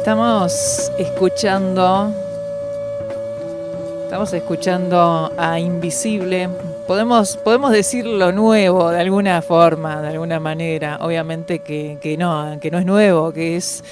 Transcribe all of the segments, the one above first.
Estamos escuchando a Invisible. Podemos decir lo nuevo de alguna forma, de alguna manera. Obviamente que no es nuevo, que es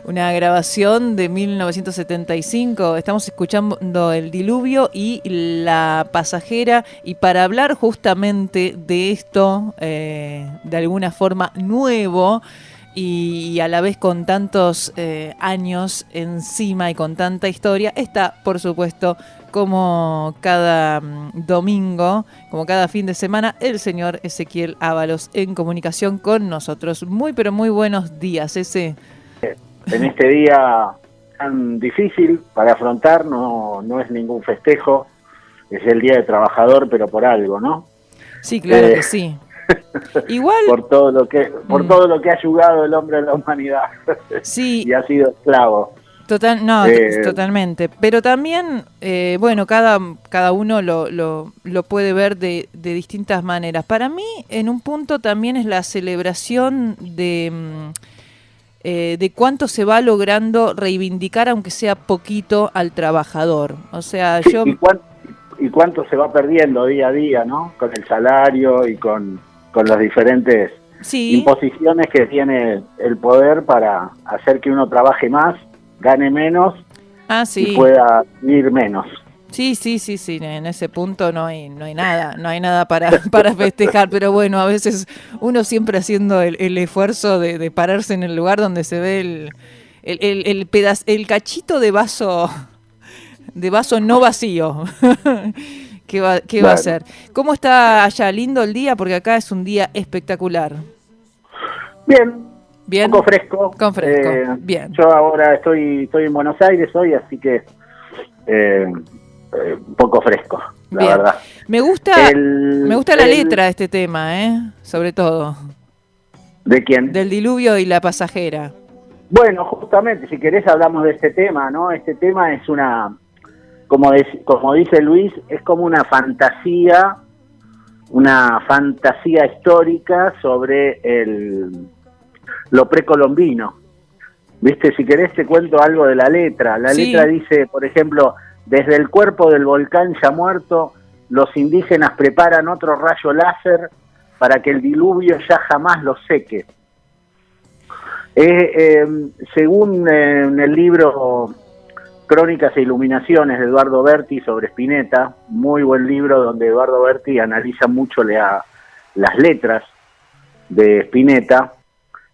una grabación de 1975. Estamos escuchando El Diluvio y La Pasajera. Y para hablar justamente de esto, de alguna forma nuevo, y a la vez con tantos años encima y con tanta historia, está, por supuesto, como cada domingo, como cada fin de semana, el señor Ezequiel Ábalos en comunicación con nosotros. Muy, pero muy buenos días, Ese. En este día tan difícil para afrontar, no es ningún festejo, es el Día del Trabajador, pero por algo, ¿no? Sí, claro que sí. Igual por todo lo que ha ayudado el hombre a la humanidad. Sí. Y ha sido esclavo. Totalmente. Pero también, bueno, cada uno lo puede ver de distintas maneras. Para mí, en un punto también es la celebración de cuánto se va logrando reivindicar, aunque sea poquito, al trabajador. O sea, sí, y cuánto se va perdiendo día a día, ¿no? Con el salario y con las diferentes imposiciones que tiene el poder para hacer que uno trabaje más, gane menos y pueda vivir menos. Sí, en ese punto no hay nada para festejar, pero bueno, a veces uno siempre haciendo el esfuerzo de pararse en el lugar donde se ve el cachito de vaso no vacío. ¿Qué va a ser? ¿Cómo está allá? ¿Lindo el día? Porque acá es un día espectacular. Bien. Un poco fresco. Bien. Yo ahora estoy en Buenos Aires hoy, así que un poco fresco, la verdad. Me gusta la letra de este tema, sobre todo. ¿De quién? Del Diluvio y La Pasajera. Bueno, justamente, si querés hablamos de este tema, ¿no? Este tema es como dice Luis, es como una fantasía histórica sobre lo precolombino. ¿Viste? Si querés te cuento algo de la letra. La letra dice, por ejemplo, desde el cuerpo del volcán ya muerto, los indígenas preparan otro rayo láser para que el diluvio ya jamás los seque. Según en el libro Crónicas e Iluminaciones de Eduardo Berti sobre Spinetta, muy buen libro donde Eduardo Berti analiza mucho las letras de Spinetta.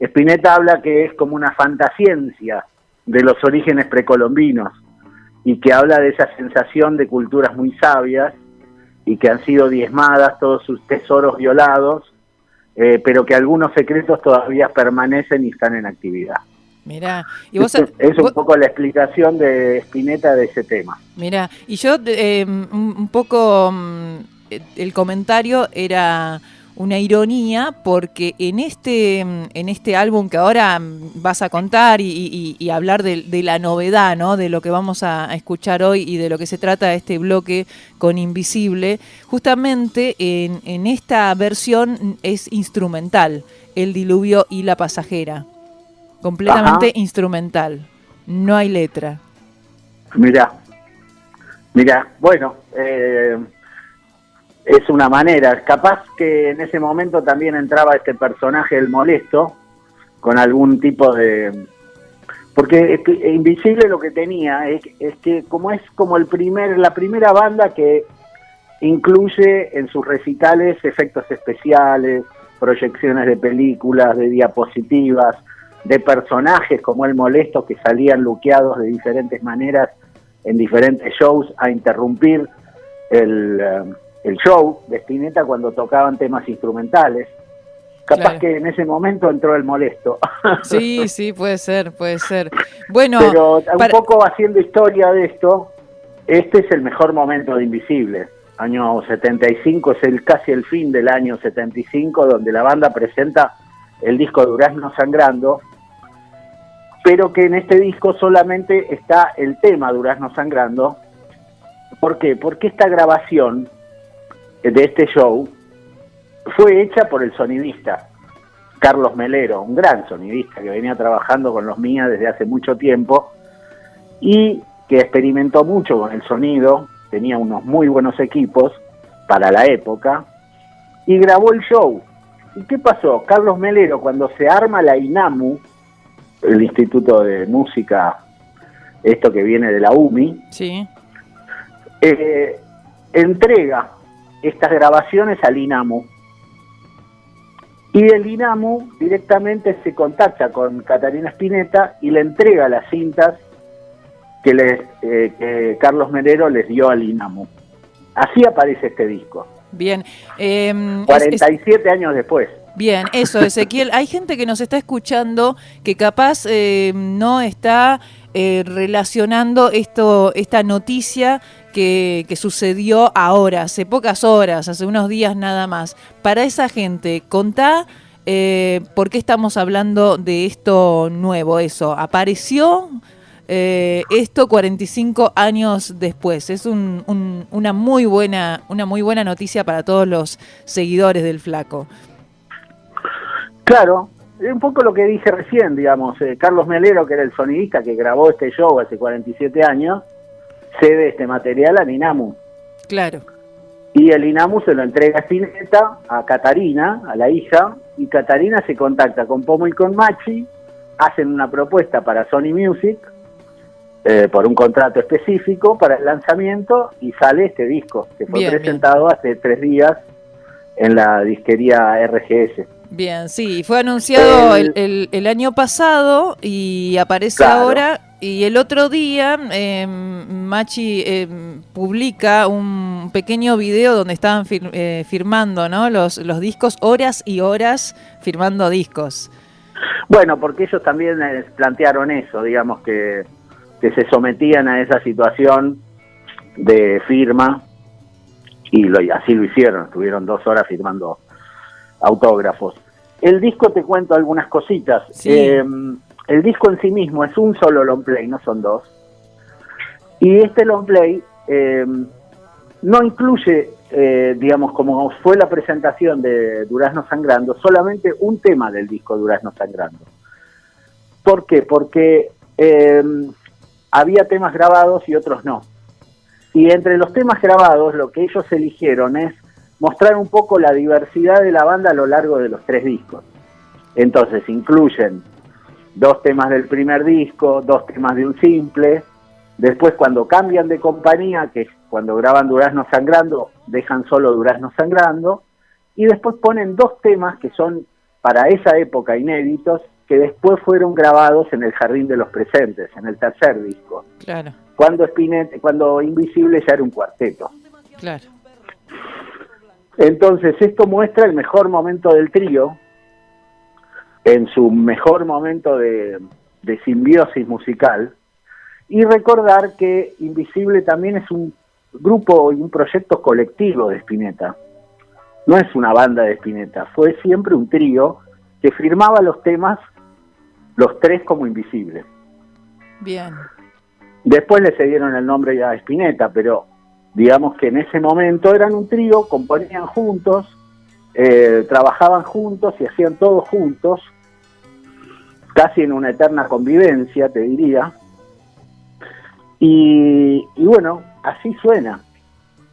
Spinetta habla que es como una fantasciencia de los orígenes precolombinos y que habla de esa sensación de culturas muy sabias y que han sido diezmadas, todos sus tesoros violados, pero que algunos secretos todavía permanecen y están en actividad. Mirá, y vos es un poco la explicación de Spinetta de ese tema. Mirá, y yo un poco el comentario era una ironía, porque en este álbum que ahora vas a contar y hablar de la novedad, ¿no? De lo que vamos a escuchar hoy y de lo que se trata este bloque con Invisible, justamente en esta versión es instrumental, El Diluvio y La Pasajera. Completamente instrumental, no hay letra. Mirá, bueno, es una manera, capaz que en ese momento también entraba este personaje, el molesto, con algún tipo de... Porque Invisible lo que tenía es que como es como la primera banda que incluye en sus recitales efectos especiales, proyecciones de películas, de diapositivas, de personajes como el molesto que salían luqueados de diferentes maneras en diferentes shows a interrumpir el show de Spinetta cuando tocaban temas instrumentales. Capaz que en ese momento entró el molesto. Sí, puede ser. Bueno, pero un poco haciendo historia de esto, este es el mejor momento de Invisible. Año 75 es casi el fin del año 75, donde la banda presenta el disco Durazno Sangrando, pero que en este disco solamente está el tema Durazno Sangrando. ¿Por qué? Porque esta grabación de este show fue hecha por el sonidista. Carlos Melero, un gran sonidista que venía trabajando con los Mía desde hace mucho tiempo y que experimentó mucho con el sonido, tenía unos muy buenos equipos para la época, y grabó el show. ¿Y qué pasó? Carlos Melero, cuando se arma la INAMU, el Instituto de Música, esto que viene de la UMI, Sí. Entrega estas grabaciones al INAMU. Y el INAMU directamente se contacta con Catarina Spinetta y le entrega las cintas que Carlos Melero les dio al INAMU. Así aparece este disco. Bien. 47 años después. Bien, eso, Ezequiel. Hay gente que nos está escuchando que capaz no está relacionando esta noticia que sucedió ahora, hace pocas horas, hace unos días nada más. Para esa gente, contá por qué estamos hablando de esto nuevo, eso. Apareció esto 45 años después. Es una muy buena noticia para todos los seguidores del Flaco. Claro, es un poco lo que dije recién, digamos. Carlos Melero, que era el sonidista que grabó este show hace 47 años, cede este material al INAMU. Claro. Y el INAMU se lo entrega a Spinetta, a Catarina, a la hija, y Catarina se contacta con Pomo y con Machi, hacen una propuesta para Sony Music, por un contrato específico para el lanzamiento, y sale este disco, que fue presentado hace 3 días en la disquería RGS. Bien, sí, fue anunciado el año pasado y aparece ahora, y el otro día Machi publica un pequeño video donde estaban firmando, ¿no? los discos, horas y horas firmando discos. Bueno, porque ellos también plantearon eso, digamos que se sometían a esa situación de firma, y así lo hicieron, estuvieron 2 horas firmando autógrafos. El disco, te cuento algunas cositas. Sí. El disco en sí mismo es un solo long play, no son 2. Y este long play no incluye, digamos, como fue la presentación de Durazno Sangrando, solamente un tema del disco Durazno Sangrando. ¿Por qué? Porque había temas grabados y otros no. Y entre los temas grabados, lo que ellos eligieron es mostrar un poco la diversidad de la banda a lo largo de los 3 discos. Entonces incluyen 2 temas del primer disco, 2 temas de un simple. Después, cuando cambian de compañía, que es cuando graban Durazno Sangrando, dejan solo Durazno Sangrando. Y después ponen 2 temas que son para esa época inéditos, que después fueron grabados en el Jardín de los Presentes, en el tercer disco. Claro. Cuando Invisible ya era un cuarteto. Claro. Entonces esto muestra el mejor momento del trío, en su mejor momento de simbiosis musical, y recordar que Invisible también es un grupo y un proyecto colectivo de Spinetta. No es una banda de Spinetta, fue siempre un trío que firmaba los temas, los 3 como Invisible. Bien. Después le cedieron el nombre ya a Spinetta, pero digamos que en ese momento eran un trío, componían juntos, trabajaban juntos y hacían todo juntos, casi en una eterna convivencia, te diría. Y bueno, así suena,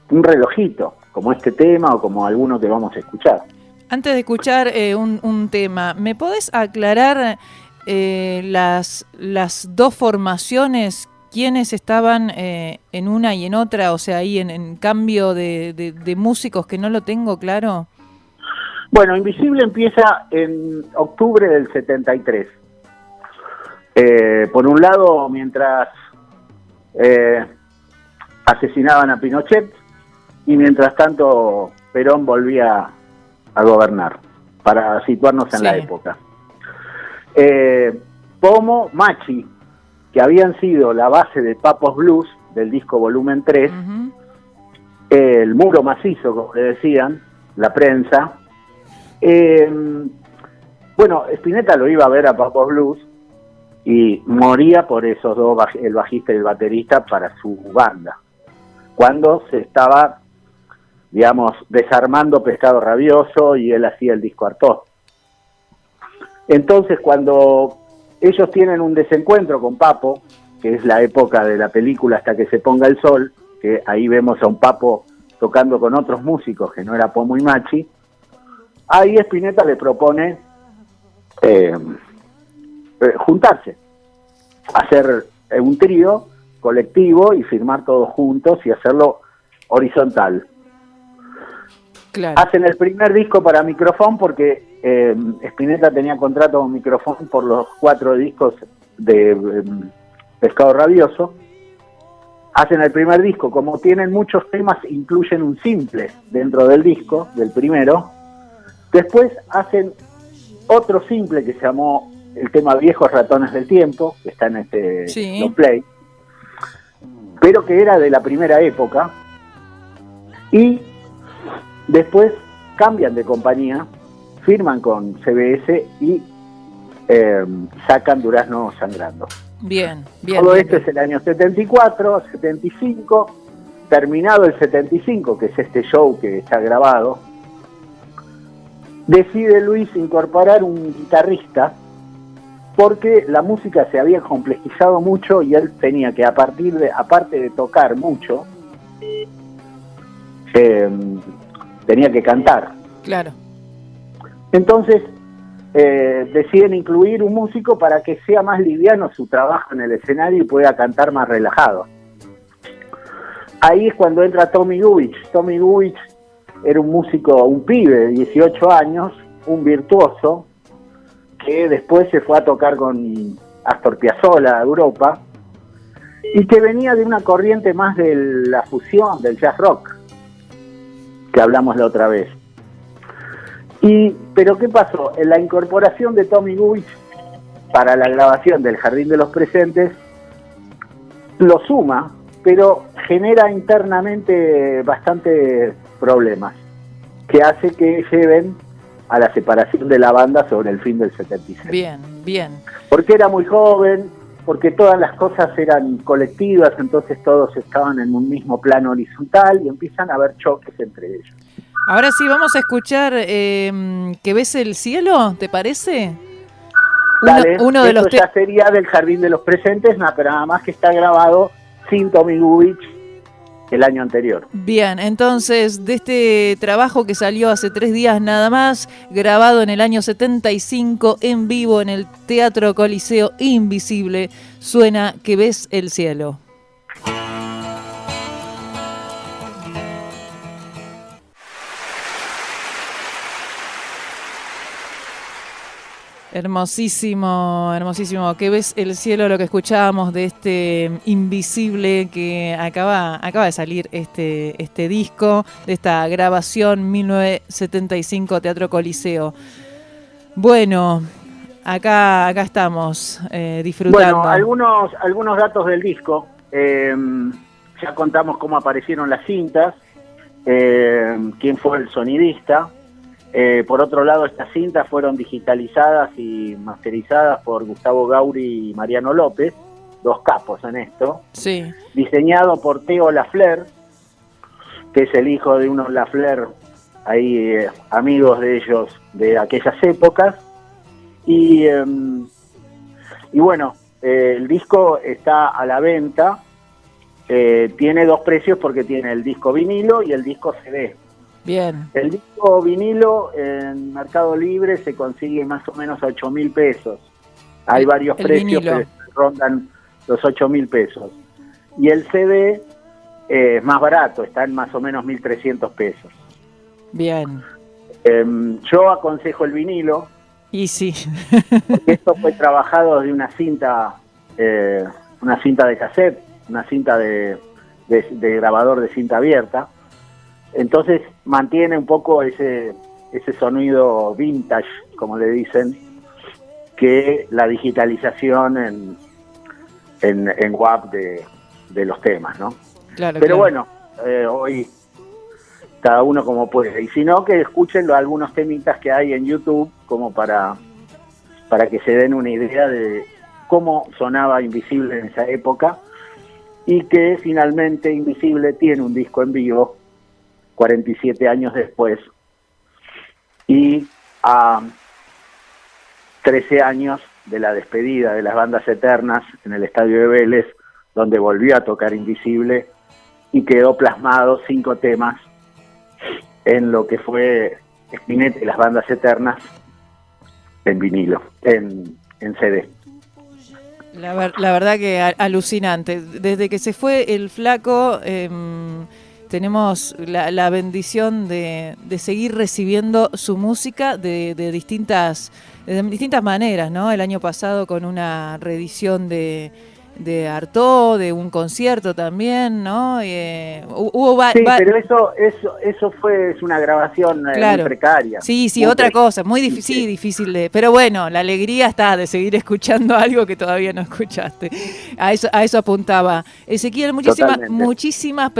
un relojito, como este tema o como alguno que vamos a escuchar. Antes de escuchar un tema, ¿me podés aclarar las 2 formaciones? ¿Quiénes estaban en una y en otra? O sea, ahí en cambio de músicos, que no lo tengo claro. Bueno, Invisible empieza en octubre del 73. Por un lado, mientras asesinaban a Pinochet, y mientras tanto Perón volvía a gobernar, para situarnos en la época. Pomo, Machi, que habían sido la base de Papos Blues, del disco Volumen 3, el muro macizo, como le decían, la prensa. Bueno, Spinetta lo iba a ver a Papos Blues y moría por esos 2, el bajista y el baterista, para su banda, cuando se estaba, digamos, desarmando Pescado Rabioso y él hacía el disco Artaud. Entonces, cuando ellos tienen un desencuentro con Papo, que es la época de la película Hasta que se ponga el sol, que ahí vemos a un Papo tocando con otros músicos, que no era Pomo y Machi, ahí Spinetta le propone juntarse, hacer un trío colectivo y firmar todos juntos y hacerlo horizontal. Claro. Hacen el primer disco para Microfón porque Spinetta tenía contrato con Microfón por los 4 discos de Pescado Rabioso. Hacen el primer disco, como tienen muchos temas, incluyen un simple dentro del disco, del primero. Después hacen otro simple que se llamó el tema Viejos Ratones del Tiempo, que está en este long play, pero que era de la primera época. Y después cambian de compañía, firman con CBS y sacan Durazno Sangrando. Bien. Todo esto es el año 74, 75, terminado el 75, que es este show que está grabado, decide Luis incorporar un guitarrista porque la música se había complejizado mucho y él tenía que, aparte de tocar mucho, tenía que cantar. Claro. Entonces deciden incluir un músico para que sea más liviano su trabajo en el escenario y pueda cantar más relajado. Ahí es cuando entra Tommy Gubich. Tommy Gubich era un músico, un pibe de 18 años, un virtuoso, que después se fue a tocar con Astor Piazzolla a Europa y que venía de una corriente más de la fusión, del jazz rock, que hablamos la otra vez. Pero ¿qué pasó? En la incorporación de Tommy Gubich para la grabación del Jardín de los Presentes, lo suma, pero genera internamente bastantes problemas, que hace que lleven a la separación de la banda sobre el fin del 76. Bien. Porque era muy joven, porque todas las cosas eran colectivas, entonces todos estaban en un mismo plano horizontal y empiezan a haber choques entre ellos. Ahora sí, vamos a escuchar ¿Que ves el cielo? ¿Te parece? Dale, uno de eso los ya sería del Jardín de los Presentes, pero nada más que está grabado sin Tommy Gubich el año anterior. Bien, entonces, de este trabajo que salió hace 3 días nada más, grabado en el año 75, en vivo en el Teatro Coliseo Invisible, suena Que ves el cielo. Hermosísimo. Que ves el cielo, lo que escuchábamos de este Invisible que acaba de salir este disco, de esta grabación 1975 Teatro Coliseo. Bueno, acá estamos disfrutando. Bueno, algunos datos del disco. Ya contamos cómo aparecieron las cintas, quién fue el sonidista. Por otro lado, estas cintas fueron digitalizadas y masterizadas por Gustavo Gauri y Mariano López, 2 capos en esto. Sí. Diseñado por Theo Lafleur, que es el hijo de unos Lafleur, ahí amigos de ellos de aquellas épocas. Y bueno, el disco está a la venta. Tiene 2 precios porque tiene el disco vinilo y el disco CD. Bien. El disco vinilo en Mercado Libre se consigue más o menos a 8.000 pesos. Hay varios precios que rondan los 8.000 pesos. Y el CD es más barato, está en más o menos 1.300 pesos. Bien. Yo aconsejo el vinilo. Y sí. Porque esto fue trabajado de una cinta de cassette, una cinta de grabador de cinta abierta. Entonces mantiene un poco ese sonido vintage, como le dicen, que la digitalización en WAV de los temas, ¿no? Claro. Pero bueno, hoy cada uno como puede. Y si no, que escuchen algunos temitas que hay en YouTube, como para que se den una idea de cómo sonaba Invisible en esa época, y que finalmente Invisible tiene un disco en vivo 47 años después, y 13 años de la despedida de las bandas eternas en el estadio de Vélez, donde volvió a tocar Invisible y quedó plasmado 5 temas en lo que fue Spinetta y las bandas eternas en vinilo, en CD. La verdad que alucinante. Desde que se fue el Flaco, tenemos la bendición de seguir recibiendo su música de distintas maneras, ¿no? El año pasado con una reedición de Artaud, de un concierto también, ¿no? Pero eso es una grabación claro, muy precaria. Sí, otra cosa, muy difícil de... Pero bueno, la alegría está de seguir escuchando algo que todavía no escuchaste. A eso apuntaba. Ezequiel, muchísimas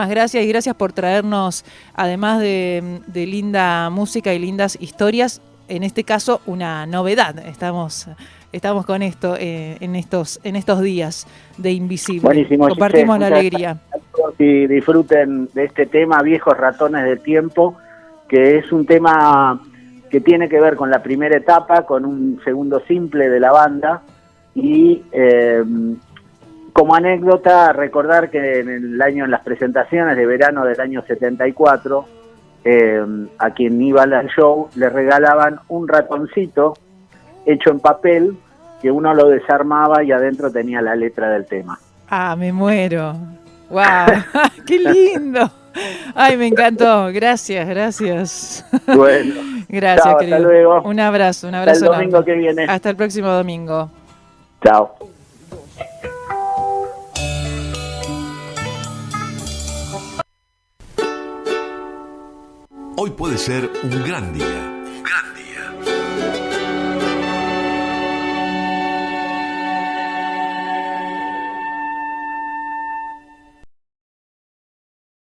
gracias, y gracias por traernos, además de linda música y lindas historias, en este caso una novedad. Estamos con esto en estos días de Invisible. Buenísimo, compartimos la alegría. Y disfruten de este tema, Viejos Ratones del Tiempo, que es un tema que tiene que ver con la primera etapa, con un segundo simple de la banda, y como anécdota, recordar que en las presentaciones de verano del año 74, a quien iba al show le regalaban un ratoncito hecho en papel, que uno lo desarmaba y adentro tenía la letra del tema. Ah, me muero. ¡Wow! ¡Qué lindo! Ay, me encantó. Gracias. Bueno. Gracias, chao, querido. Hasta luego. Un abrazo. Hasta el domingo que viene. Hasta el próximo domingo. Chao. Hoy puede ser un gran día.